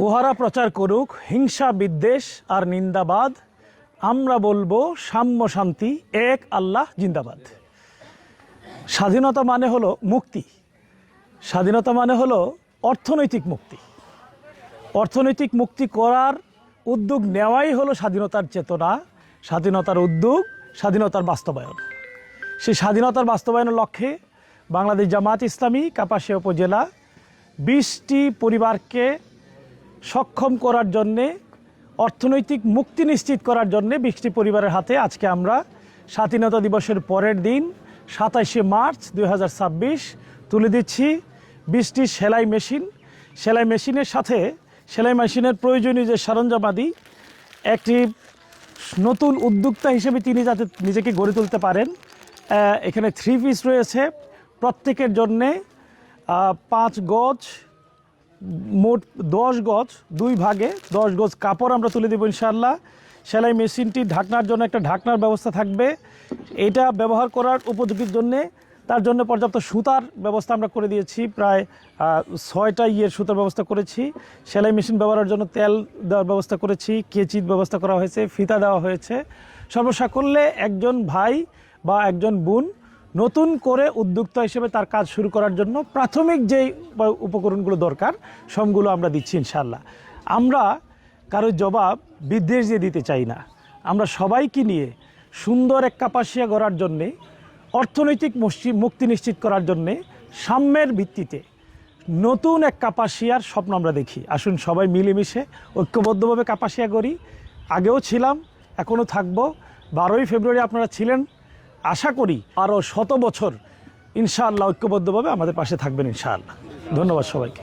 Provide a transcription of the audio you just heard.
উহারা প্রচার করুক হিংসা বিদ্বেষ আর নিন্দাবাদ, আমরা বলবো সাম্য শান্তি, এক আল্লাহ জিন্দাবাদ। স্বাধীনতা মানে হলো মুক্তি। স্বাধীনতা মানে হলো অর্থনৈতিক মুক্তি। অর্থনৈতিক মুক্তি করার উদ্যোগ নেওয়াই হলো স্বাধীনতার চেতনা, স্বাধীনতার উদ্যোগ, স্বাধীনতার বাস্তবায়ন। সেই স্বাধীনতার বাস্তবায়নের লক্ষ্যে বাংলাদেশ জামাত ইসলামী কাপাসিয়া উপজেলা 20টি পরিবারকে সক্ষম করার জন্যে, অর্থনৈতিক মুক্তি নিশ্চিত করার জন্যে 20টি পরিবারের হাতে আজকে আমরা স্বাধীনতা দিবসের পরের দিন 27শে মার্চ 2026 তুলে দিচ্ছি 20টি সেলাই মেশিন। সেলাই মেশিনের সাথে সেলাই মেশিনের প্রয়োজনীয় যে সরঞ্জামাদি, একটি নতুন উদ্যোক্তা হিসেবে তিনি যাতে নিজেকে গড়ে তুলতে পারেন। এখানে 3 পিস রয়েছে, প্রত্যেকের জন্যে 5 গজ, মোট 10 গজ, 2 ভাগে 10 গজ কাপড় আমরা তুলে দেবো ইনশাআল্লাহ। সেলাই মেশিনটি ঢাকনার জন্য একটা ঢাকনার ব্যবস্থা থাকবে। এটা ব্যবহার করার উপযোগীর জন্যে তার জন্য পর্যাপ্ত সুতার ব্যবস্থা আমরা করে দিয়েছি, প্রায় 6টা সুতার ব্যবস্থা করেছি। সেলাই মেশিন ব্যবহারের জন্য তেল দেওয়ার ব্যবস্থা করেছি, কেচির ব্যবস্থা করা হয়েছে, ফিতা দেওয়া হয়েছে। সর্বসাকল্যে একজন ভাই বা একজন বোন নতুন করে উদ্যোক্তা হিসেবে তার কাজ শুরু করার জন্য প্রাথমিক যেই উপকরণগুলো দরকার সবগুলো আমরা দিচ্ছি ইনশাআল্লাহ। আমরা কারো জবাব বিদ্বেষ দিয়ে দিতে চাই না। আমরা সবাইকে নিয়ে সুন্দর এক কাপাসিয়া গড়ার জন্যে, অর্থনৈতিক মুক্তি নিশ্চিত করার জন্যে, সাম্যের ভিত্তিতে নতুন এক কাপাসিয়ার স্বপ্ন আমরা দেখি। আসুন সবাই মিলেমিশে ঐক্যবদ্ধভাবে কাপাসিয়া গড়ি। আগেও ছিলাম, এখনও থাকবো। 12ই ফেব্রুয়ারি আপনারা ছিলেন, আশা করি আরও 100 বছর ইনশাআল্লাহ ঐক্যবদ্ধভাবে আমাদের পাশে থাকবেন ইনশাআল্লাহ। ধন্যবাদ সবাইকে।